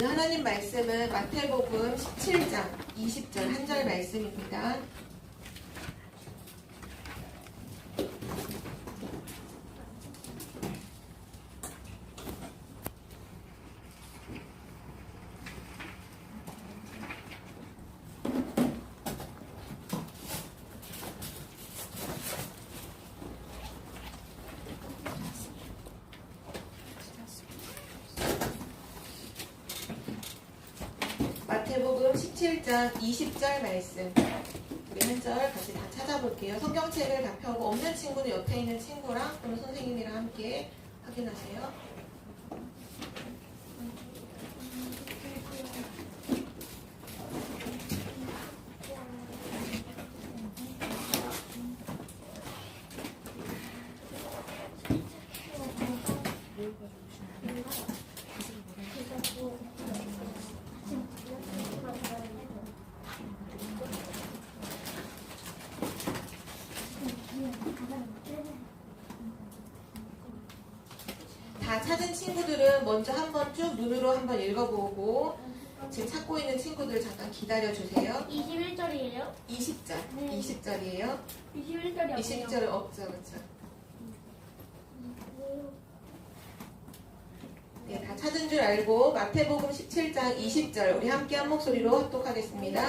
오늘 하나님 말씀은 마태복음 17장 20절 한 절 말씀입니다. 마태복음 17장 20절 말씀 우리 한 절 같이 다 찾아볼게요. 성경책을 다 펴고 없는 친구는 옆에 있는 친구랑 또는 선생님이랑 함께 확인하세요. 다 찾은 친구들은 먼저 한번 쭉 눈으로 한번 읽어보고 지금 찾고 있는 친구들 잠깐 기다려주세요. 21절이에요? 20절. 네. 20절이에요. 21절이 없네요. 20절은 없죠. 그렇죠? 네, 다 찾은 줄 알고 마태복음 17장 20절 우리 함께 한 목소리로 합독하겠습니다.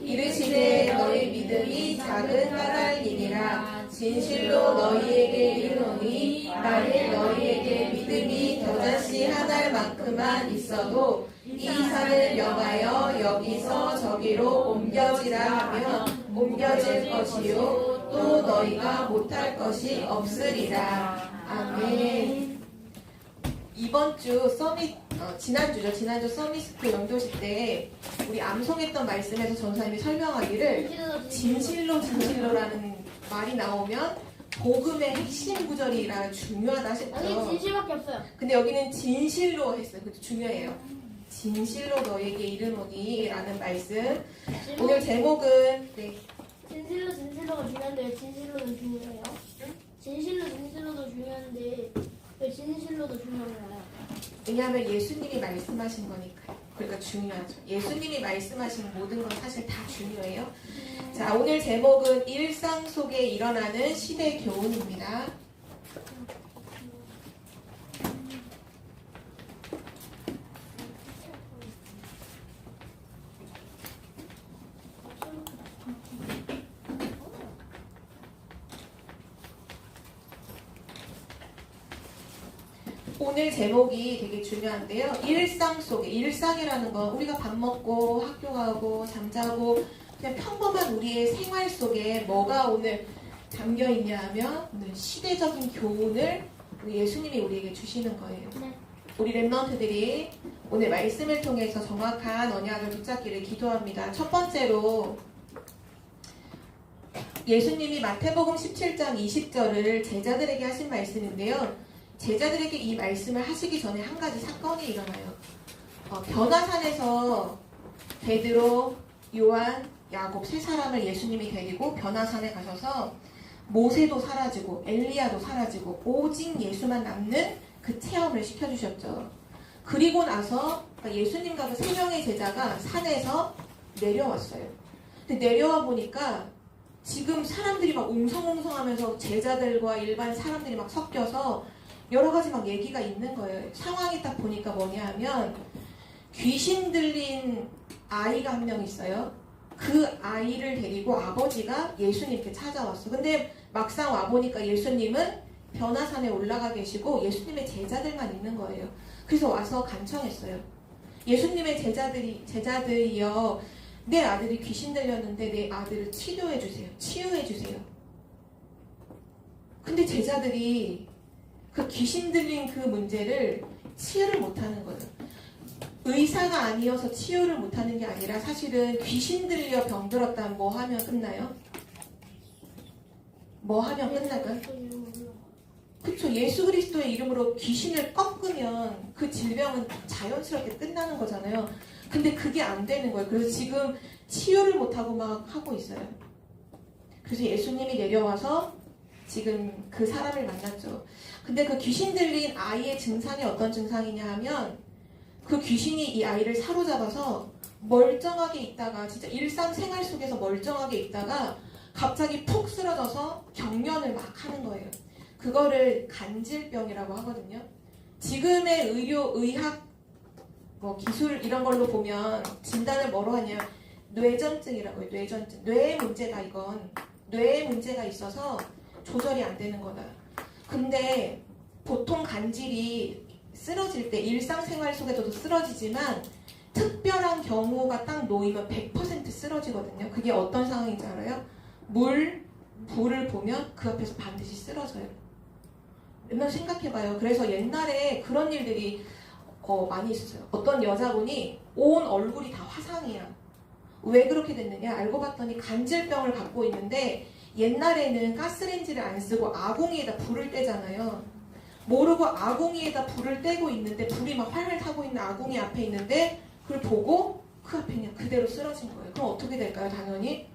이르시되 너희 믿음이 작은 까닭이니라 진실로 너희에게 이르노니 만일 너희에게 믿음이 겨자씨 한 알만큼만 있어도 이 산을 명하여 여기서 저기로 옮겨지라 하면 옮겨질 것이요 또 너희가 못할 것이 없으리라. 아멘. 이번 주 서밋, 지난주 서밋스쿨 영도시 때 우리 암송했던 말씀에서 전사님이 설명하기를 진실로라는 말이 나오면 복음의 핵심 구절이라 중요하다 하셨죠. 아니 진실밖에 없어요. 근데 여기는 진실로 했어요. 그것도 중요해요. 진실로 너에게 이르노니 라는 말씀. 오늘 제목은 네. 진실로가 중요한데 왜 진실로는 중요해요? 진실로도 중요한데 왜 진실로도 중요한가요? 왜냐하면 예수님이 말씀하신 거니까요. 그러니까 중요하죠. 예수님이 말씀하신 모든 건 사실 다 중요해요. 자, 오늘 제목은 일상 속에 일어나는 시대 교훈입니다. 오늘 제목이 되게 중요한데요. 일상 속에, 일상이라는 건 우리가 밥 먹고 학교 가고 잠자고 그냥 평범한 우리의 생활 속에 뭐가 오늘 담겨 있냐 하면 오늘 시대적인 교훈을 우리 예수님이 우리에게 주시는 거예요. 네. 우리 랩런트들이 오늘 말씀을 통해서 정확한 언약을 붙잡기를 기도합니다. 첫 번째로 예수님이 마태복음 17장 20절을 제자들에게 하신 말씀인데요. 제자들에게 이 말씀을 하시기 전에 한 가지 사건이 일어나요. 변화산에서 베드로, 요한, 야곱 세 사람을 예수님이 데리고 변화산에 가셔서 모세도 사라지고 엘리야도 사라지고 오직 예수만 남는 그 체험을 시켜주셨죠. 그리고 나서 예수님과 그 세 명의 제자가 산에서 내려왔어요. 근데 내려와 보니까 지금 사람들이 막 웅성웅성하면서 제자들과 일반 사람들이 막 섞여서 여러 가지 막 얘기가 있는 거예요. 상황이 딱 보니까 뭐냐 하면 귀신 들린 아이가 한 명 있어요. 그 아이를 데리고 아버지가 예수님께 찾아왔어. 근데 막상 와보니까 예수님은 변화산에 올라가 계시고 예수님의 제자들만 있는 거예요. 그래서 와서 간청했어요. 예수님의 제자들이여 내 아들이 귀신 들렸는데 내 아들을 치료해주세요. 치유해주세요. 근데 제자들이 그 귀신 들린 그 문제를 치유를 못하는 거예요. 의사가 아니어서 치유를 못하는 게 아니라 사실은 귀신 들려 병들었다면 뭐 하면 끝나요? 뭐 하면 끝나요? 그쵸. 예수 그리스도의 이름으로 귀신을 꺾으면 그 질병은 자연스럽게 끝나는 거잖아요. 근데 그게 안 되는 거예요. 그래서 지금 치유를 못하고 막 하고 있어요. 그래서 예수님이 내려와서 지금 그 사람을 만났죠. 근데 그 귀신 들린 아이의 증상이 어떤 증상이냐 하면 그 귀신이 이 아이를 사로잡아서 멀쩡하게 있다가 진짜 일상생활 속에서 멀쩡하게 있다가 갑자기 푹 쓰러져서 경련을 막 하는 거예요. 그거를 간질병이라고 하거든요. 지금의 의학 기술 이런 걸로 보면 진단을 뭐로 하냐, 뇌전증이라고 해요. 뇌전증. 뇌에 문제가, 이건 뇌에 문제가 있어서 조절이 안 되는 거다. 근데 보통 간질이 쓰러질 때 일상생활 속에서도 쓰러지지만 특별한 경우가 딱 놓이면 100% 쓰러지거든요. 그게 어떤 상황인지 알아요? 불을 보면 그 앞에서 반드시 쓰러져요. 맨날 생각해봐요. 그래서 옛날에 그런 일들이 많이 있었어요. 어떤 여자분이 온 얼굴이 다 화상이야. 왜 그렇게 됐느냐? 알고 봤더니 간질병을 갖고 있는데 옛날에는 가스레인지를 안 쓰고 아궁이에다 불을 떼잖아요. 모르고 아궁이에다 불을 떼고 있는데 불이 막 활활 타고 있는 아궁이 앞에 있는데 그걸 보고 그 앞에 그냥 그대로 쓰러진 거예요. 그럼 어떻게 될까요? 당연히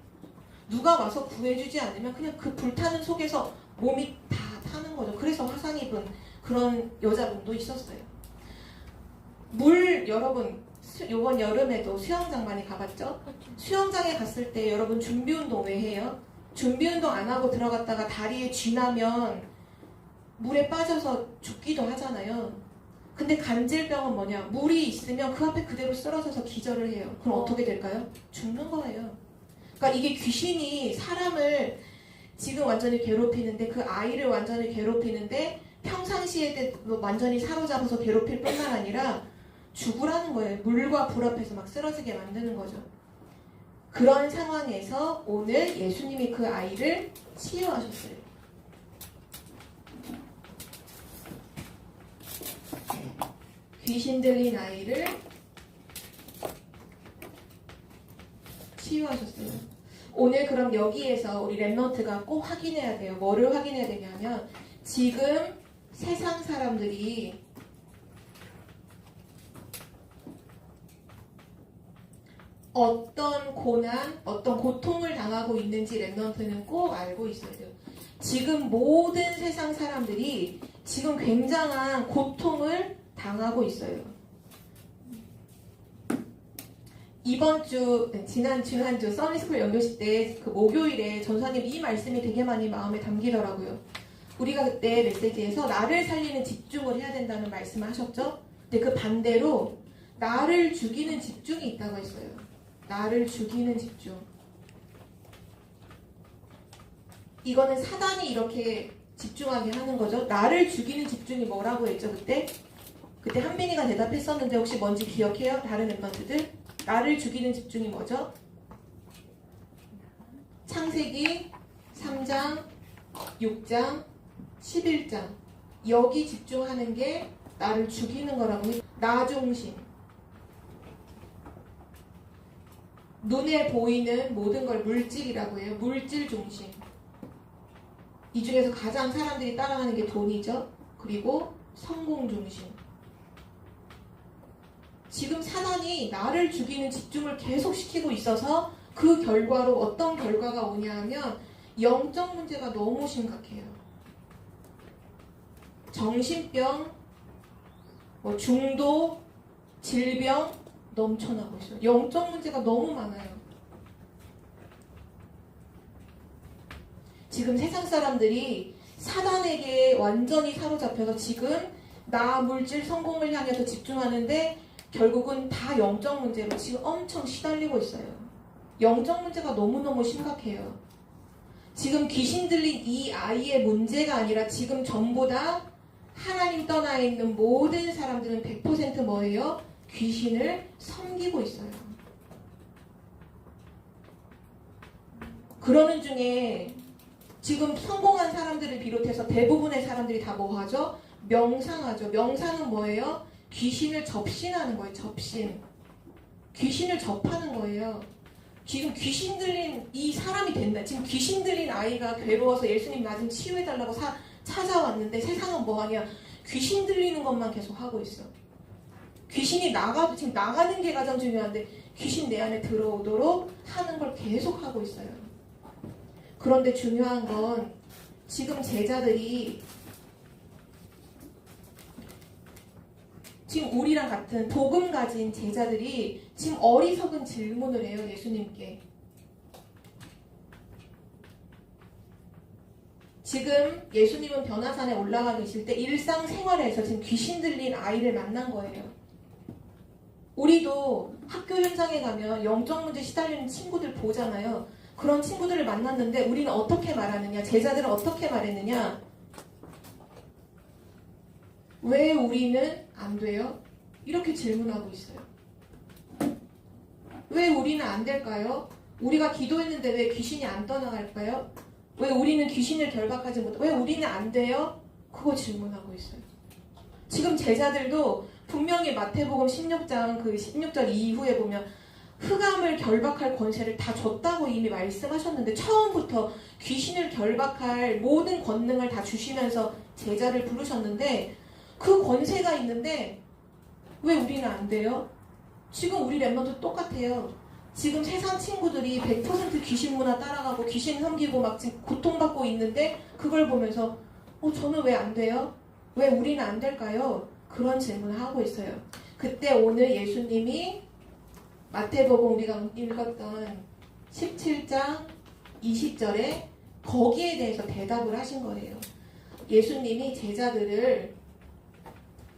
누가 와서 구해주지 않으면 그냥 그 불타는 속에서 몸이 다 타는 거죠. 그래서 화상 입은 그런 여자분도 있었어요. 여러분 이번 여름에도 수영장 많이 가봤죠? 수영장에 갔을 때 여러분 준비운동 왜 해요? 준비운동 안 하고 들어갔다가 다리에 쥐나면 물에 빠져서 죽기도 하잖아요. 근데 간질병은 뭐냐? 물이 있으면 그 앞에 그대로 쓰러져서 기절을 해요. 그럼 어떻게 될까요? 죽는 거예요. 그러니까 이게 귀신이 사람을 지금 완전히 괴롭히는데 그 아이를 완전히 괴롭히는데 평상시에도 완전히 사로잡아서 괴롭힐 뿐만 아니라 죽으라는 거예요. 물과 불 앞에서 막 쓰러지게 만드는 거죠. 그런 상황에서 오늘 예수님이 그 아이를 치유하셨어요. 귀신 들린 아이를 치유하셨어요. 오늘 그럼 여기에서 우리 랩넌트가 꼭 확인해야 돼요. 뭐를 확인해야 되냐면 지금 세상 사람들이 어떤 고난, 어떤 고통을 당하고 있는지 랩넌트는 꼭 알고 있어야 돼요. 지금 모든 세상 사람들이 지금 굉장한 고통을 당하고 있어요. 지난주 써니스쿨 연교식 때 그 목요일에 전사님 이 말씀이 되게 많이 마음에 담기더라고요. 우리가 그때 메시지에서 나를 살리는 집중을 해야 된다는 말씀을 하셨죠? 근데 그 반대로 나를 죽이는 집중이 있다고 했어요. 나를 죽이는 집중. 이거는 사단이 이렇게 집중하게 하는 거죠. 나를 죽이는 집중이 뭐라고 했죠, 그때? 그때 한빈이가 대답했었는데 혹시 뭔지 기억해요? 다른 멤버들? 나를 죽이는 집중이 뭐죠? 창세기 3장, 6장, 11장. 여기 집중하는 게 나를 죽이는 거라고 해요. 나 중심. 눈에 보이는 모든 걸 물질이라고 해요. 물질 중심. 이 중에서 가장 사람들이 따라가는 게 돈이죠. 그리고 성공 중심. 지금 사단이 나를 죽이는 집중을 계속 시키고 있어서 그 결과로 어떤 결과가 오냐 하면 영적 문제가 너무 심각해요. 정신병, 중도, 질병 넘쳐나고 있어요. 영적 문제가 너무 많아요. 지금 세상 사람들이 사단에게 완전히 사로잡혀서 지금 나 물질 성공을 향해서 집중하는데 결국은 다 영적 문제로 지금 엄청 시달리고 있어요. 영적 문제가 너무너무 심각해요. 지금 귀신 들린 이 아이의 문제가 아니라 지금 전부 다 하나님 떠나 있는 모든 사람들은 100% 뭐예요? 귀신을 섬기고 있어요. 그러는 중에 지금 성공한 사람들을 비롯해서 대부분의 사람들이 다 뭐 하죠? 명상하죠. 명상은 뭐예요? 귀신을 접신하는 거예요. 접신. 귀신을 접하는 거예요. 지금 귀신 들린 이 사람이 된다. 지금 귀신 들린 아이가 괴로워서 예수님 나 좀 치유해달라고 찾아왔는데 세상은 뭐하냐? 귀신 들리는 것만 계속 하고 있어. 귀신이 지금 나가는 게 가장 중요한데 귀신 내 안에 들어오도록 하는 걸 계속 하고 있어요. 그런데 중요한 건 지금 제자들이 지금 우리랑 같은 복음 가진 제자들이 지금 어리석은 질문을 해요, 예수님께. 지금 예수님은 변화산에 올라가 계실 때 일상생활에서 지금 귀신 들린 아이를 만난 거예요. 우리도 학교 현장에 가면 영적 문제 시달리는 친구들 보잖아요. 그런 친구들을 만났는데 우리는 어떻게 말하느냐? 제자들은 어떻게 말했느냐? 왜 우리는 안 돼요? 이렇게 질문하고 있어요. 왜 우리는 안 될까요? 우리가 기도했는데 왜 귀신이 안 떠나갈까요? 왜 우리는 귀신을 결박하지 못해? 왜 우리는 안 돼요? 그거 질문하고 있어요. 지금 제자들도 분명히 마태복음 16장 그 16절 이후에 보면 흑암을 결박할 권세를 다 줬다고 이미 말씀하셨는데 처음부터 귀신을 결박할 모든 권능을 다 주시면서 제자를 부르셨는데 그 권세가 있는데 왜 우리는 안 돼요? 지금 우리 랩런도 똑같아요. 지금 세상 친구들이 100% 귀신 문화 따라가고 귀신 섬기고 막 지금 고통받고 있는데 그걸 보면서 저는 왜 안 돼요? 왜 우리는 안 될까요? 그런 질문을 하고 있어요. 그때 오늘 예수님이 마태복음 우리가 읽었던 17장 20절에 거기에 대해서 대답을 하신 거예요. 예수님이 제자들을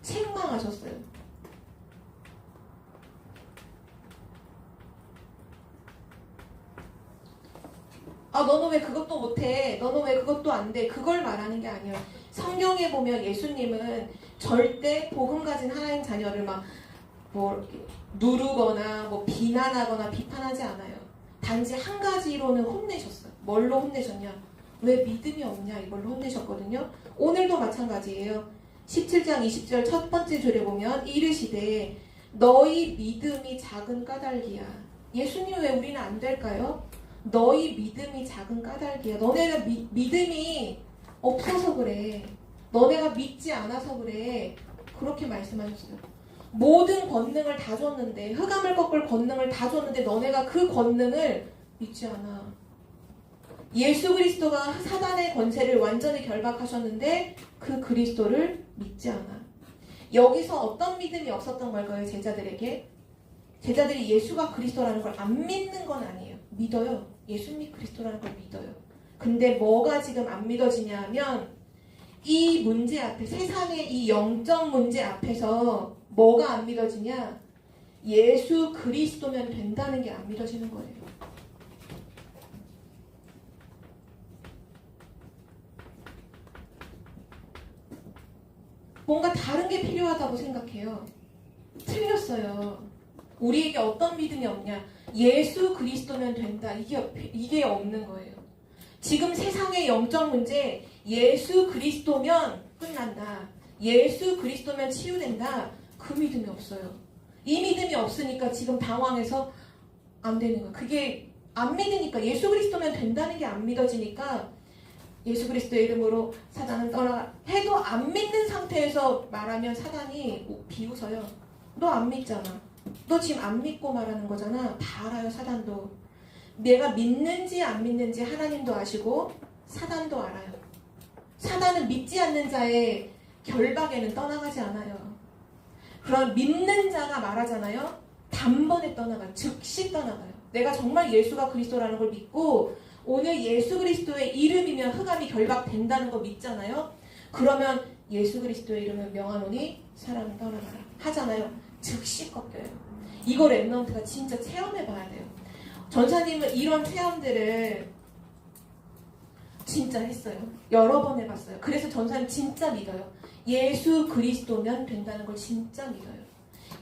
책망하셨어요. 너는 왜 그것도 못해? 너는 왜 그것도 안 돼? 그걸 말하는 게 아니에요. 성경에 보면 예수님은 절대 복음 가진 하나님 자녀를 막 누르거나 비난하거나 비판하지 않아요. 단지 한 가지로는 혼내셨어요. 뭘로 혼내셨냐? 왜 믿음이 없냐? 이걸로 혼내셨거든요. 오늘도 마찬가지예요. 17장 20절 첫 번째 줄에 보면 이르시되 너희 믿음이 작은 까닭이야. 예수님 왜 우리는 안 될까요? 너희 믿음이 작은 까닭이야. 너네가 믿음이 없어서 그래. 너네가 믿지 않아서 그래. 그렇게 말씀하셨어요. 모든 권능을 다 줬는데 흑암을 꺾을 권능을 다 줬는데 너네가 그 권능을 믿지 않아. 예수 그리스도가 사단의 권세를 완전히 결박하셨는데 그 그리스도를 믿지 않아. 여기서 어떤 믿음이 없었던 걸까요? 제자들에게? 제자들이 예수가 그리스도라는 걸 안 믿는 건 아니에요. 믿어요. 예수님이 그리스도라는 걸 믿어요. 근데 뭐가 지금 안 믿어지냐 하면 이 문제 앞에, 세상의 이 영적 문제 앞에서 뭐가 안 믿어지냐? 예수 그리스도면 된다는 게 안 믿어지는 거예요. 뭔가 다른 게 필요하다고 생각해요. 틀렸어요. 우리에게 어떤 믿음이 없냐? 예수 그리스도면 된다. 이게 없는 거예요. 지금 세상의 영적 문제, 예수 그리스도면 끝난다. 예수 그리스도면 치유된다. 그 믿음이 없어요. 이 믿음이 없으니까 지금 당황해서 안 되는 거예요. 그게 안 믿으니까 예수 그리스도면 된다는 게 안 믿어지니까 예수 그리스도의 이름으로 사단은 떠나가 해도 안 믿는 상태에서 말하면 사단이 비웃어요. 너 안 믿잖아. 너 지금 안 믿고 말하는 거잖아. 다 알아요. 사단도. 내가 믿는지 안 믿는지 하나님도 아시고 사단도 알아요. 사단은 믿지 않는 자의 결박에는 떠나가지 않아요. 그럼 믿는 자가 말하잖아요. 단번에 떠나가요. 즉시 떠나가요. 내가 정말 예수가 그리스도라는 걸 믿고 오늘 예수 그리스도의 이름이면 흑암이 결박된다는 거 믿잖아요. 그러면 예수 그리스도의 이름을 명하노니 사람은 떠나가라 하잖아요. 즉시 꺾여요. 이거 랩런트가 진짜 체험해봐야 돼요. 전사님은 이런 체험들을 진짜 했어요. 여러 번 해봤어요. 그래서 전사님 진짜 믿어요. 예수 그리스도면 된다는 걸 진짜 믿어요.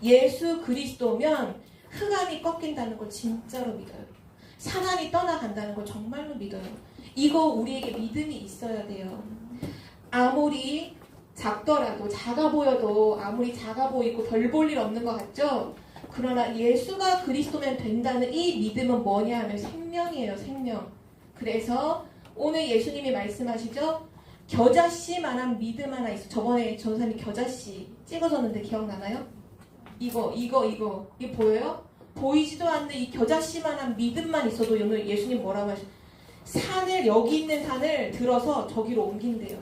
예수 그리스도면 흑암이 꺾인다는 걸 진짜로 믿어요. 사단이 떠나간다는 걸 정말로 믿어요. 이거 우리에게 믿음이 있어야 돼요. 아무리 작더라도, 작아 보여도 아무리 작아 보이고 별 볼 일 없는 것 같죠? 그러나 예수가 그리스도면 된다는 이 믿음은 뭐냐 하면 생명이에요. 생명. 그래서 오늘 예수님이 말씀하시죠? 겨자씨만한 믿음 하나 있어. 저번에 전사님이 겨자씨 찍어줬는데 기억나나요? 이거 보여요? 보이지도 않는 이 겨자씨만한 믿음만 있어도 오늘 예수님 뭐라고 하시죠? 산을, 여기 있는 산을 들어서 저기로 옮긴대요.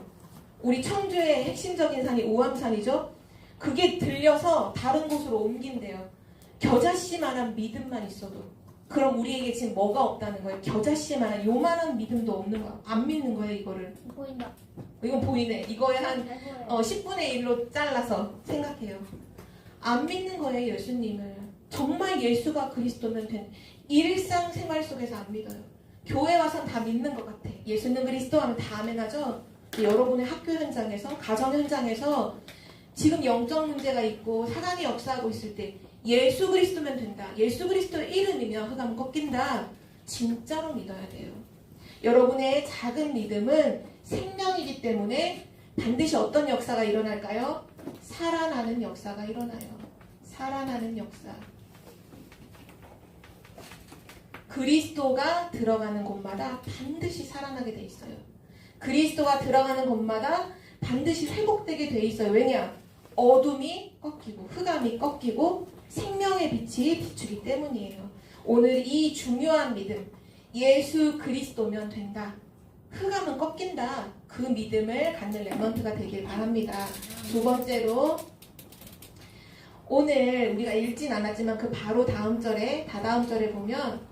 우리 청주의 핵심적인 산이 오암산이죠? 그게 들려서 다른 곳으로 옮긴대요. 겨자씨만한 믿음만 있어도. 그럼 우리에게 지금 뭐가 없다는 거예요? 겨자씨만한 요만한 믿음도 없는 거야. 안 믿는 거예요, 이거를. 보인다. 이건 보이네. 이거에 한 잘 보여요. 10분의 1로 잘라서 생각해요. 안 믿는 거예요, 예수님을. 정말 예수가 그리스도면 된 일상생활 속에서 안 믿어요. 교회 와선 다 믿는 것 같아. 예수는 그리스도 하면 다 아멘하죠? 여러분의 학교 현장에서, 가정 현장에서 지금 영적 문제가 있고 사단이 역사하고 있을 때 예수 그리스도면 된다. 예수 그리스도의 이름이면 흑암은 꺾인다. 진짜로 믿어야 돼요. 여러분의 작은 믿음은 생명이기 때문에 반드시 어떤 역사가 일어날까요? 살아나는 역사가 일어나요. 살아나는 역사. 그리스도가 들어가는 곳마다 반드시 살아나게 돼 있어요. 그리스도가 들어가는 곳마다 반드시 회복되게 돼 있어요. 왜냐? 어둠이 꺾이고 흑암이 꺾이고 생명의 빛이 비추기 때문이에요. 오늘 이 중요한 믿음, 예수 그리스도면 된다. 흑암은 꺾인다. 그 믿음을 갖는 렘넌트가 되길 바랍니다. 두 번째로 오늘 우리가 읽진 않았지만 그 바로 다음 절에 다다음 절에 보면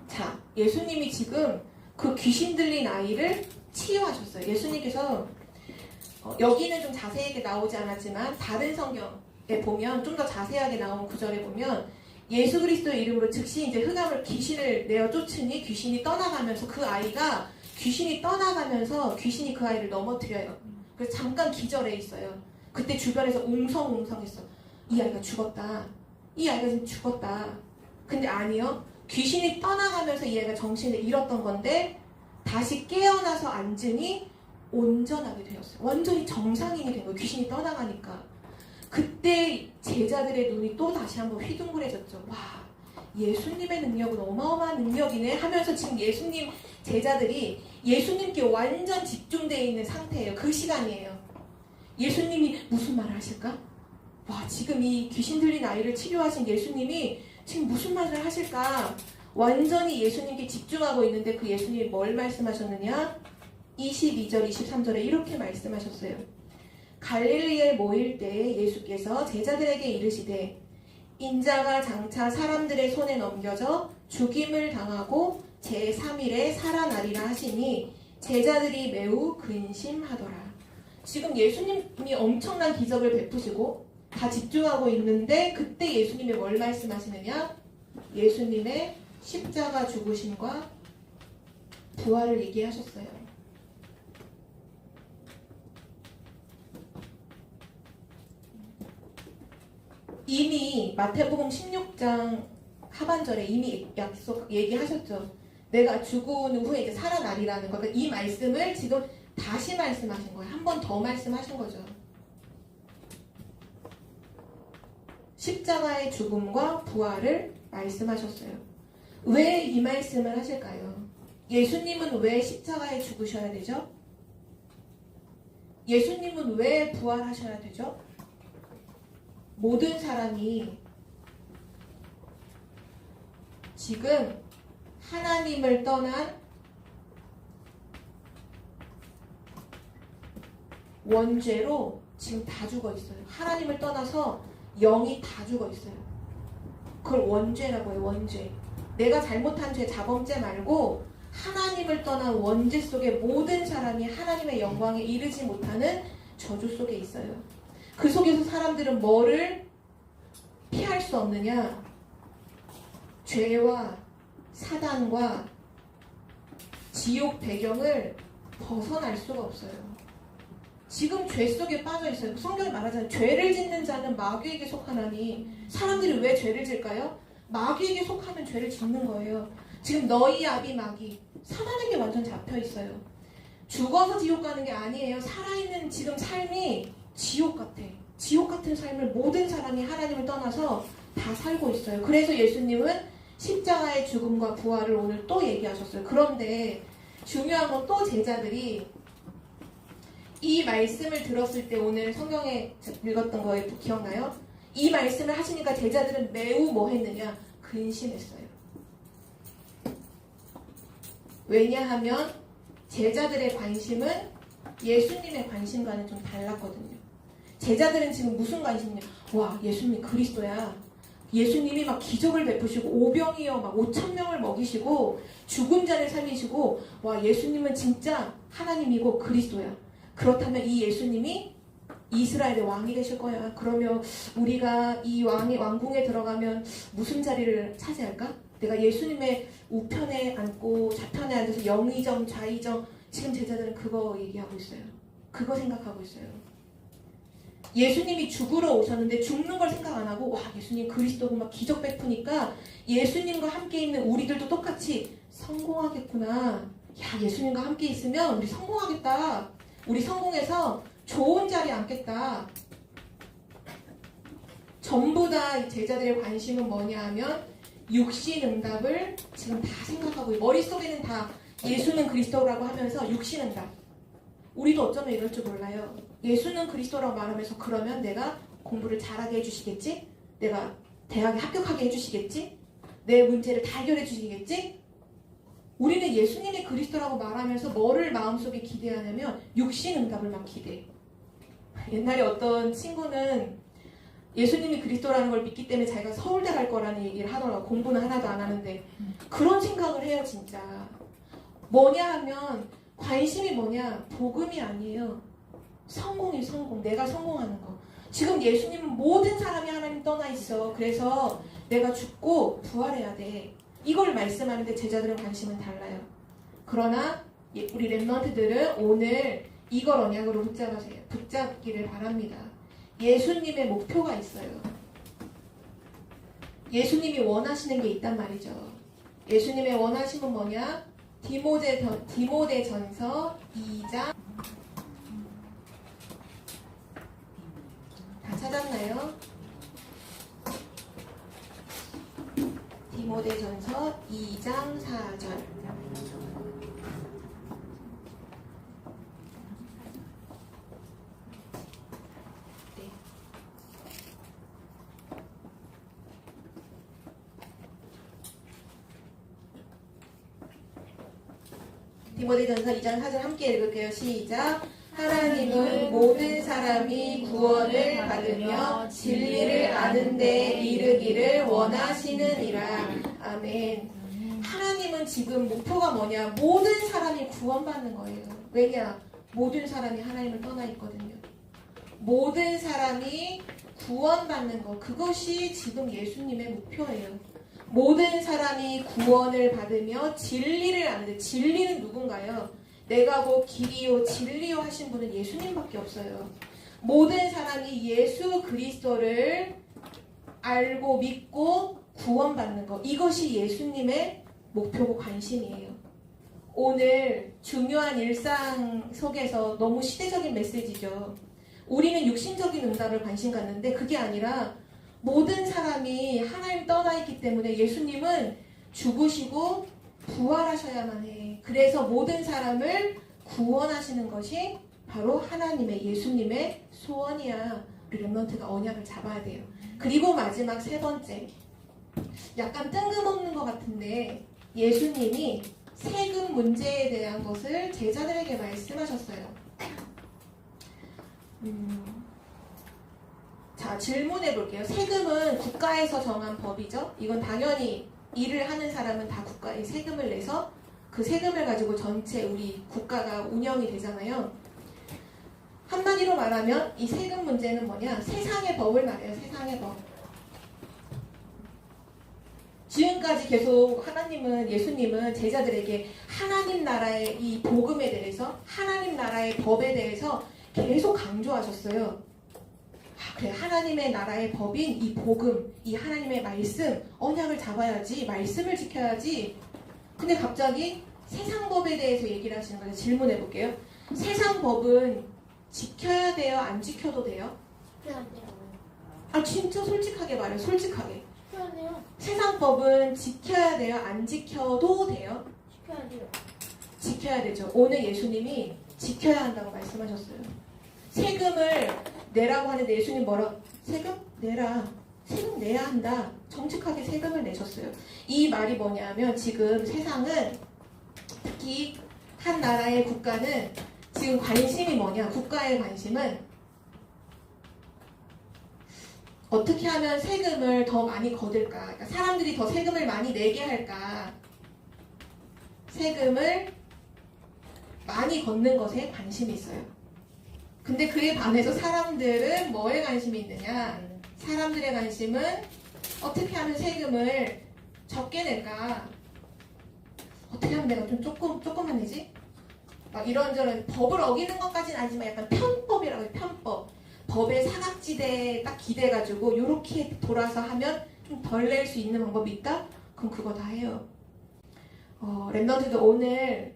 자, 예수님이 지금 그 귀신 들린 아이를 치유하셨어요. 예수님께서 여기는 좀 자세하게 나오지 않았지만 다른 성경에 보면 좀 더 자세하게 나온 구절에 보면 예수 그리스도의 이름으로 즉시 이제 흑암을 귀신을 내어 쫓으니 귀신이 떠나가면서 그 아이가 귀신이 떠나가면서 귀신이 그 아이를 넘어뜨려요. 그래서 잠깐 기절해 있어요. 그때 주변에서 웅성웅성했어. 이 아이가 죽었다. 이 아이가 지금 죽었다. 근데 아니요. 귀신이 떠나가면서 이 아이가 정신을 잃었던 건데 다시 깨어나서 앉으니 온전하게 되었어요. 완전히 정상인이 된 거예요. 귀신이 떠나가니까. 그때 제자들의 눈이 또 다시 한번 휘둥그레졌죠. 와, 예수님의 능력은 어마어마한 능력이네 하면서 지금 예수님 제자들이 예수님께 완전 집중되어 있는 상태예요. 그 시간이에요. 예수님이 무슨 말을 하실까? 와, 지금 이 귀신 들린 아이를 치료하신 예수님이 지금 무슨 말을 하실까? 완전히 예수님께 집중하고 있는데 그 예수님이 뭘 말씀하셨느냐? 22절, 23절에 이렇게 말씀하셨어요. 갈릴리에 모일 때에 예수께서 제자들에게 이르시되 인자가 장차 사람들의 손에 넘겨져 죽임을 당하고 제3일에 살아나리라 하시니 제자들이 매우 근심하더라. 지금 예수님이 엄청난 기적을 베푸시고 다 집중하고 있는데 그때 예수님이 뭘 말씀하시느냐? 예수님의 십자가 죽으심과 부활을 얘기하셨어요. 이미 마태복음 16장 하반절에 이미 얘기하셨죠. 내가 죽은 후에 이제 살아나리라는 거. 그러니까 이 말씀을 지금 다시 말씀하신 거예요. 한 번 더 말씀하신 거죠. 십자가의 죽음과 부활을 말씀하셨어요. 왜 이 말씀을 하실까요? 예수님은 왜 십자가에 죽으셔야 되죠? 예수님은 왜 부활하셔야 되죠? 모든 사람이 지금 하나님을 떠난 원죄로 지금 다 죽어 있어요. 하나님을 떠나서 영이 다 죽어 있어요. 그걸 원죄라고 해요. 원죄. 내가 잘못한 죄, 자범죄 말고 하나님을 떠난 원죄 속에 모든 사람이 하나님의 영광에 이르지 못하는 저주 속에 있어요. 그 속에서 사람들은 뭐를 피할 수 없느냐? 죄와 사단과 지옥 배경을 벗어날 수가 없어요. 지금 죄 속에 빠져 있어요. 성경이 말하잖아요. 죄를 짓는 자는 마귀에게 속하나니. 사람들이 왜 죄를 질까요? 마귀에게 속하면 죄를 짓는 거예요. 지금 너희 아비 마귀 사단에게 완전 잡혀 있어요. 죽어서 지옥 가는 게 아니에요. 살아있는 지금 삶이 지옥 같아. 지옥 같은 삶을 모든 사람이 하나님을 떠나서 다 살고 있어요. 그래서 예수님은 십자가의 죽음과 부활을 오늘 또 얘기하셨어요. 그런데 중요한 건 또 제자들이 이 말씀을 들었을 때 오늘 성경에 읽었던 거에 기억나요? 이 말씀을 하시니까 제자들은 매우 뭐 했느냐? 근심했어요. 왜냐하면 제자들의 관심은 예수님의 관심과는 좀 달랐거든요. 제자들은 지금 무슨 관심이냐? 와, 예수님 그리스도야. 예수님이 막 기적을 베푸시고 오병이어 막 5,000명을 먹이시고 죽은 자를 살리시고 와, 예수님은 진짜 하나님이고 그리스도야. 그렇다면 이 예수님이 이스라엘의 왕이 되실 거야. 그러면 우리가 이 왕궁에 들어가면 무슨 자리를 차지할까? 내가 예수님의 우편에 앉고 좌편에 앉아서 영의정 좌의정. 지금 제자들은 그거 얘기하고 있어요. 그거 생각하고 있어요. 예수님이 죽으러 오셨는데 죽는 걸 생각 안 하고 와, 예수님 그리스도고 막 기적 베푸니까 예수님과 함께 있는 우리들도 똑같이 성공하겠구나. 야, 예수님과 함께 있으면 우리 성공하겠다. 우리 성공해서 좋은 자리에 앉겠다. 전부 다 제자들의 관심은 뭐냐 하면 육신응답을 지금 다 생각하고 머릿속에는 다 예수는 그리스도라고 하면서 육신응답. 우리도 어쩌면 이럴 줄 몰라요. 예수는 그리스도라고 말하면서 그러면 내가 공부를 잘하게 해주시겠지? 내가 대학에 합격하게 해주시겠지? 내 문제를 다 해결해 주시겠지? 우리는 예수님이 그리스도라고 말하면서 뭐를 마음속에 기대하냐면 육신응답을 막 기대해. 옛날에 어떤 친구는 예수님이 그리스도라는 걸 믿기 때문에 자기가 서울대 갈 거라는 얘기를 하더라고. 공부는 하나도 안 하는데. 그런 생각을 해요, 진짜. 뭐냐 하면 관심이 뭐냐? 복음이 아니에요. 성공이 성공. 내가 성공하는 거. 지금 예수님은 모든 사람이 하나님 떠나 있어. 그래서 내가 죽고 부활해야 돼. 이걸 말씀하는데 제자들은 관심은 달라요. 그러나 우리 랩런트들은 오늘 이걸 언약으로 붙잡기를 바랍니다. 예수님의 목표가 있어요. 예수님이 원하시는 게 있단 말이죠. 예수님의 원하심은 뭐냐? 디모데전서 2장 다 찾았나요? 디모데전서 2장 4절. 네. 디모데전서 2장 4절 함께 읽을게요. 시작. 하나님은 모든 사람이 구원을 받으며 진리를 아는 데 이르기를 원하시느니라. 아멘. 하나님은 지금 목표가 뭐냐? 모든 사람이 구원받는 거예요. 왜냐? 모든 사람이 하나님을 떠나 있거든요. 모든 사람이 구원받는 거. 그것이 지금 예수님의 목표예요. 모든 사람이 구원을 받으며 진리를 아는데 진리는 누군가요? 내가 곧 길이요 진리요 하신 분은 예수님밖에 없어요. 모든 사람이 예수 그리스도를 알고 믿고 구원받는 것. 이것이 예수님의 목표고 관심이에요. 오늘 중요한 일상 속에서 너무 시대적인 메시지죠. 우리는 육신적인 응답을 관심 갖는데 그게 아니라 모든 사람이 하나님 떠나 있기 때문에 예수님은 죽으시고 부활하셔야만 해. 그래서 모든 사람을 구원하시는 것이 바로 하나님의 예수님의 소원이야. 우리 렘넌트가 언약을 잡아야 돼요. 그리고 마지막 세 번째, 약간 뜬금없는 것 같은데 예수님이 세금 문제에 대한 것을 제자들에게 말씀하셨어요. 자, 질문해 볼게요. 세금은 국가에서 정한 법이죠. 이건 당연히 일을 하는 사람은 다 국가에 세금을 내서 그 세금을 가지고 전체 우리 국가가 운영이 되잖아요. 한마디로 말하면 이 세금 문제는 뭐냐? 세상의 법을 말해요. 세상의 법. 지금까지 계속 예수님은 제자들에게 하나님 나라의 이 복음에 대해서, 하나님 나라의 법에 대해서 계속 강조하셨어요. 그래, 하나님의 나라의 법인 이 복음, 이 하나님의 말씀, 언약을 잡아야지, 말씀을 지켜야지. 근데 갑자기 세상 법에 대해서 얘기를 하시는 거예요. 질문해 볼게요. 세상 법은 지켜야 돼요? 안 지켜도 돼요? 지켜야 돼요. 아, 진짜 솔직하게 말해요. 솔직하게. 지켜야 돼요. 세상 법은 지켜야 돼요? 안 지켜도 돼요? 지켜야 돼요. 지켜야 되죠. 오늘 예수님이 지켜야 한다고 말씀하셨어요. 세금을 내라고 하는데 예수님 세금 내라. 세금 내야 한다. 정직하게 세금을 내셨어요. 이 말이 뭐냐면 지금 세상은 특히 한 나라의 국가는 지금 관심이 뭐냐? 국가의 관심은 어떻게 하면 세금을 더 많이 거둘까? 그러니까 사람들이 더 세금을 많이 내게 할까? 세금을 많이 걷는 것에 관심이 있어요. 근데 그에 반해서 사람들은 뭐에 관심이 있느냐? 사람들의 관심은 어떻게 하면 세금을 적게 낼까? 어떻게 하면 내가 좀 조금만 내지? 막 이런저런 법을 어기는 것까지는 아니지만 약간 편법이라고 해요. 편법. 법의 사각지대에 딱 기대가지고 이렇게 돌아서 하면 좀 덜 낼 수 있는 방법이 있다? 그럼 그거 다 해요. 랩런트도 오늘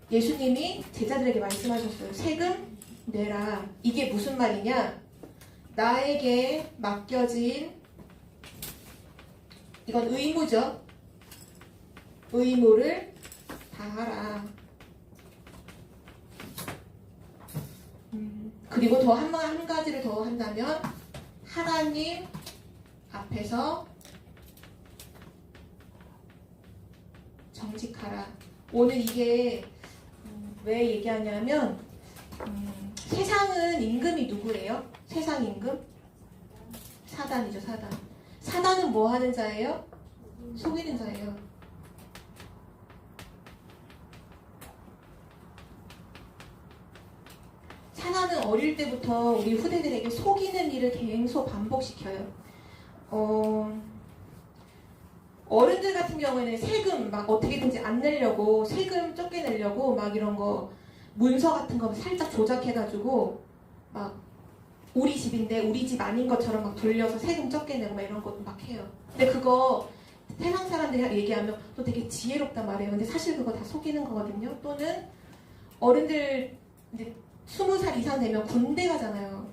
예수님이 제자들에게 말씀하셨어요. 세금 내라. 이게 무슨 말이냐? 나에게 맡겨진 이건 의무죠. 의무를 다하라. 그리고 더 한 가지를 더 한다면 하나님 앞에서 정직하라. 오늘 이게 왜 얘기하냐면 세상은 임금이 누구예요? 세상 임금? 사단이죠. 사단. 사단은 뭐 하는 자예요? 속이는 자예요. 사단은 어릴 때부터 우리 후대들에게 속이는 일을 계속 반복시켜요. 어른들 같은 경우에는 세금 막 어떻게든지 안 내려고 세금 적게 내려고 막 이런 거 문서 같은 거 살짝 조작해가지고 막 우리 집인데 우리 집 아닌 것처럼 막 돌려서 세금 적게 내고 막 이런 것도 막 해요. 근데 그거 세상 사람들이 얘기하면 또 되게 지혜롭단 말이에요. 근데 사실 그거 다 속이는 거거든요. 또는 어른들 이제 20살 이상 되면 군대 가잖아요.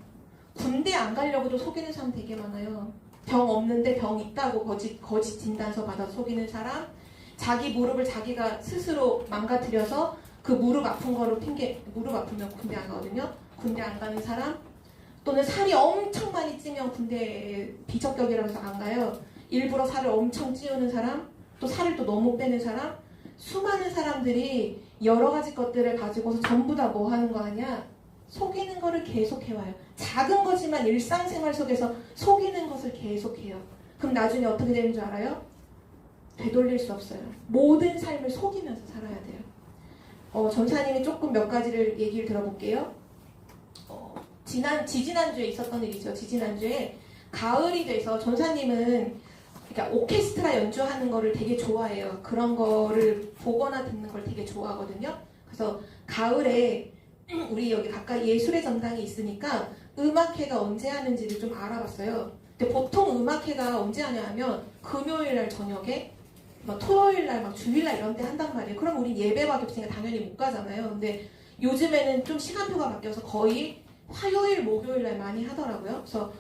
군대 안 가려고도 속이는 사람 되게 많아요. 병 없는데 병 있다고 거짓 진단서 받아 속이는 사람, 자기 무릎을 자기가 스스로 망가뜨려서 그 무릎 아픈 거로 무릎 아프면 군대 안 가거든요. 군대 안 가는 사람, 또는 살이 엄청 많이 찌면 군대에 비적격이라고 해서 안 가요. 일부러 살을 엄청 찌우는 사람, 또 살을 또 너무 빼는 사람, 수많은 사람들이 여러 가지 것들을 가지고서 전부 다 뭐 하는 거 아니야? 속이는 거를 계속 해와요. 작은 거지만 일상생활 속에서 속이는 것을 계속해요. 그럼 나중에 어떻게 되는 줄 알아요? 되돌릴 수 없어요. 모든 삶을 속이면서 살아야 돼요. 전사님이 조금 몇 가지를 얘기를 들어볼게요. 지지난주에 있었던 일이죠. 지지난주에 가을이 돼서 전사님은 그러니까 오케스트라 연주하는 거를 되게 좋아해요. 그런 거를 보거나 듣는 걸 되게 좋아하거든요. 그래서 가을에 우리 여기 가까이 예술의 전당이 있으니까 음악회가 언제 하는지를 좀 알아봤어요. 근데 보통 음악회가 언제 하냐면 금요일 날 저녁에 막 토요일 날 막 주일 날 이런 때 한단 말이에요. 그럼 우리 예배밖에 없으니까 당연히 못 가잖아요. 근데 요즘에는 좀 시간표가 바뀌어서 거의 화요일, 목요일 날 많이 하더라고요. 그래서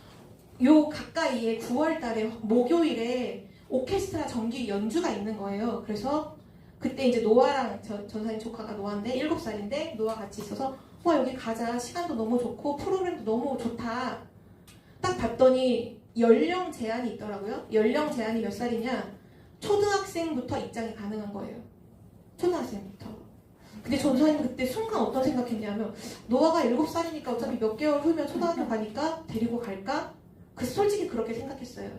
요 가까이에 9월 달에 목요일에 오케스트라 정기 연주가 있는 거예요. 그래서 그때 이제 노아랑 전사님 조카가 노아인데 7살인데 노아 같이 있어서 와 여기 가자. 시간도 너무 좋고 프로그램도 너무 좋다. 딱 봤더니 연령 제한이 있더라고요. 연령 제한이 몇 살이냐? 초등학생부터 입장이 가능한 거예요. 초등학생부터. 근데 전사님 그때 순간 어떤 생각했냐면 노아가 7살이니까 어차피 몇 개월 후면 초등학교 가니까 데리고 갈까? 그래서 솔직히 그렇게 생각했어요.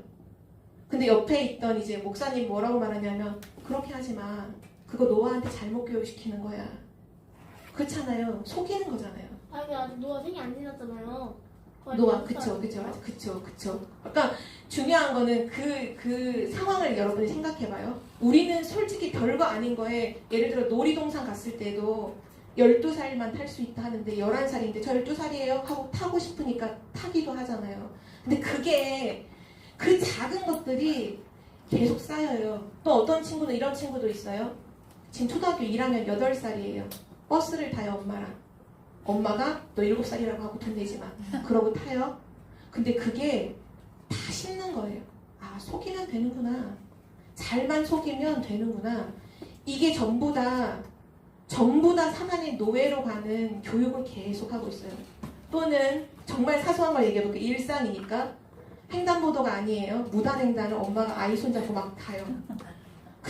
근데 옆에 있던 이제 목사님 뭐라고 말하냐면 그렇게 하지 마. 그거 노아한테 잘못 교육시키는 거야. 그렇잖아요. 속이는 거잖아요. 아니 아직 노아 생이 안 지났잖아요. 노아 그쵸. 그러니까 중요한 거는 그 상황을 여러분이 생각해봐요. 우리는 솔직히 별거 아닌 거에 예를 들어 놀이동산 갔을 때도 12살만 탈 수 있다 하는데 11살인데 저 12살이에요 하고 타고 싶으니까 타기도 하잖아요. 근데 그게 그 작은 것들이 계속 쌓여요. 또 어떤 친구는 이런 친구도 있어요. 지금 초등학교 1학년 8살이에요. 버스를 타요 엄마랑. 엄마가 너 7살이라고 하고 돈 내지 마. 그러고 타요. 근데 그게 다 심는 거예요. 아 속이면 되는구나. 잘만 속이면 되는구나. 이게 전부 다 사단의 노예로 가는 교육을 계속 하고 있어요. 또는 정말 사소한 걸 얘기해볼게요. 일상이니까 횡단보도가 아니에요. 무단횡단을 엄마가 아이 손잡고 막 타요.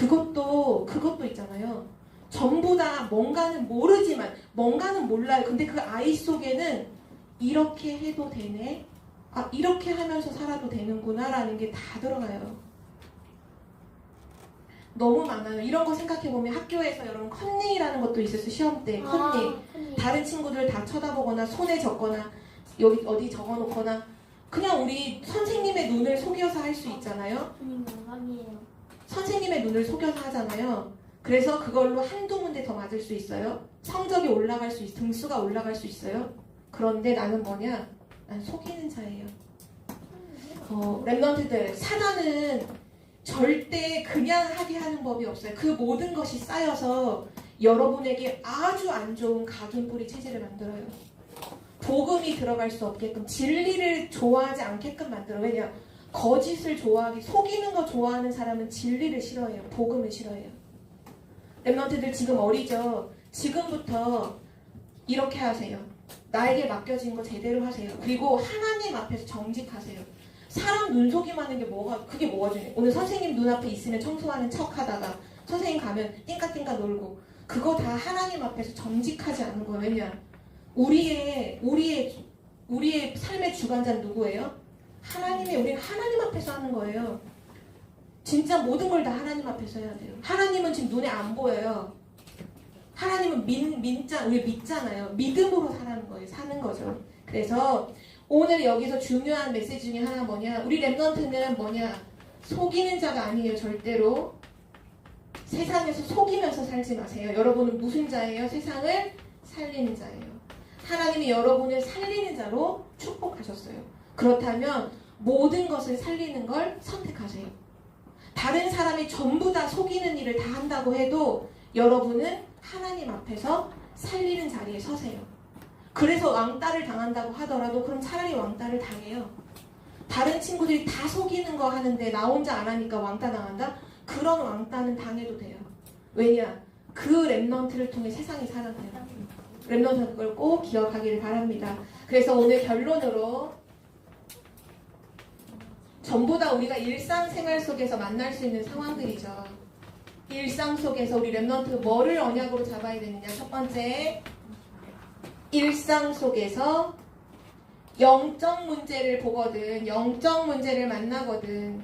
그것도 있잖아요. 전부 다 뭔가는 모르지만, 뭔가는 몰라요. 근데 그 아이 속에는 이렇게 해도 되네? 아, 이렇게 하면서 살아도 되는구나 라는 게 다 들어가요. 너무 많아요. 이런 거 생각해보면 학교에서 여러분 컨닝이라는 것도 있었어요. 시험 때 컨닝. 다른 친구들 다 쳐다보거나 손에 적거나 여기 어디 적어놓거나 그냥 우리 선생님의 눈을 속여서 할 수 있잖아요. 아니에요. 선생님의 눈을 속여서 하잖아요. 그래서 그걸로 한두 문제 더 맞을 수 있어요. 성적이 올라갈 수 있어요. 등수가 올라갈 수 있어요. 그런데 나는 뭐냐? 난 속이는 자예요. 랩런트들, 사단은 절대 그냥 하게 하는 법이 없어요. 그 모든 것이 쌓여서 여러분에게 아주 안 좋은 각인뿌리 체제를 만들어요. 복음이 들어갈 수 없게끔, 진리를 좋아하지 않게끔 만들어요. 왜냐? 거짓을 좋아하기, 속이는 거 좋아하는 사람은 진리를 싫어해요. 복음을 싫어해요. 랩런트들 지금 어리죠? 지금부터 이렇게 하세요. 나에게 맡겨진 거 제대로 하세요. 그리고 하나님 앞에서 정직하세요. 사람 눈속임 하는 게 그게 뭐가 중요해요? 오늘 선생님 눈앞에 있으면 청소하는 척 하다가 선생님 가면 띵까띵까 놀고, 그거 다 하나님 앞에서 정직하지 않은 거예요. 왜냐? 우리의 삶의 주관자는 누구예요? 우리는 하나님 앞에서 하는 거예요. 진짜 모든 걸 다 하나님 앞에서 해야 돼요. 하나님은 지금 눈에 안 보여요. 하나님은 우리 믿잖아요. 믿음으로 사는 거죠. 그래서 오늘 여기서 중요한 메시지 중에 하나 뭐냐? 우리 랩런트는 뭐냐? 속이는 자가 아니에요. 절대로. 세상에서 속이면서 살지 마세요. 여러분은 무슨 자예요? 세상을 살리는 자예요. 하나님이 여러분을 살리는 자로 축복하셨어요. 그렇다면 모든 것을 살리는 걸 선택하세요. 다른 사람이 전부 다 속이는 일을 다 한다고 해도 여러분은 하나님 앞에서 살리는 자리에 서세요. 그래서 왕따를 당한다고 하더라도 그럼 차라리 왕따를 당해요. 다른 친구들이 다 속이는 거 하는데 나 혼자 안 하니까 왕따 당한다? 그런 왕따는 당해도 돼요. 왜냐? 그 랩런트를 통해 세상이 살아나요. 랩런트는 그걸 꼭 기억하기를 바랍니다. 그래서 오늘 결론으로 전부 다 우리가 일상생활 속에서 만날 수 있는 상황들이죠. 일상 속에서 우리 랩런트 뭐를 언약으로 잡아야 되느냐? 첫 번째, 일상 속에서 영적 문제를 보거든, 영적 문제를 만나거든,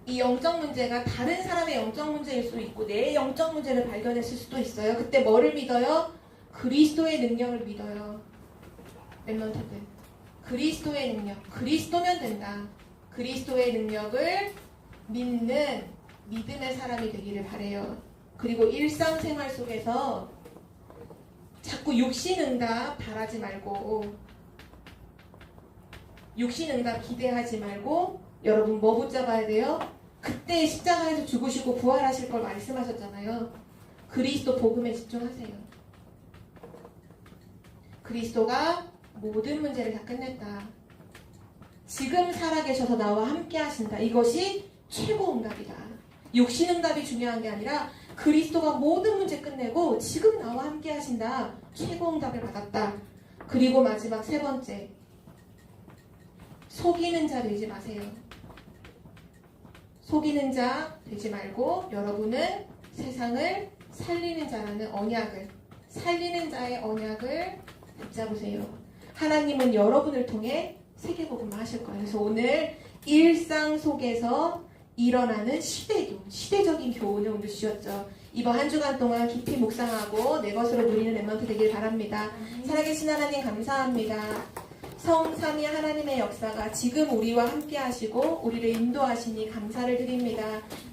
이 영적 문제가 다른 사람의 영적 문제일 수도 있고 내 영적 문제를 발견했을 수도 있어요. 그때 뭐를 믿어요? 그리스도의 능력을 믿어요. 랩런트들, 그리스도의 능력, 그리스도면 된다. 그리스도의 능력을 믿는 믿음의 사람이 되기를 바래요. 그리고 일상생활 속에서 자꾸 육신응답 바라지 말고, 육신응답 기대하지 말고, 여러분 뭐 붙잡아야 돼요? 그때 십자가에서 죽으시고 부활하실 걸 말씀하셨잖아요. 그리스도 복음에 집중하세요. 그리스도가 모든 문제를 다 끝냈다. 지금 살아계셔서 나와 함께 하신다. 이것이 최고 응답이다. 육신 응답이 중요한 게 아니라 그리스도가 모든 문제 끝내고 지금 나와 함께 하신다. 최고 응답을 받았다. 그리고 마지막 세 번째, 속이는 자 되지 마세요. 속이는 자 되지 말고 여러분은 세상을 살리는 자라는 언약을, 살리는 자의 언약을 붙잡으세요. 하나님은 여러분을 통해 세계복음을 하실 거예요. 그래서 오늘 일상 속에서 일어나는 시대적인 교훈을 오늘 주셨죠. 이번 한 주간 동안 깊이 묵상하고 내 것으로 누리는 랩런트 되길 바랍니다. 살아계신 하나님 감사합니다. 성삼위 하나님의 역사가 지금 우리와 함께 하시고 우리를 인도하시니 감사를 드립니다.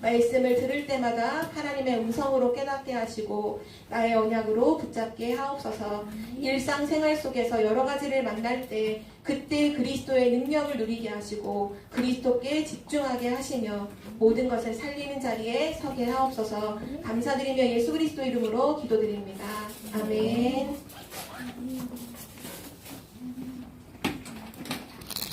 말씀을 들을 때마다 하나님의 음성으로 깨닫게 하시고 나의 언약으로 붙잡게 하옵소서. 일상생활 속에서 여러 가지를 만날 때 그때 그리스도의 능력을 누리게 하시고 그리스도께 집중하게 하시며 모든 것을 살리는 자리에 서게 하옵소서. 감사드리며 예수 그리스도 이름으로 기도드립니다. 아멘.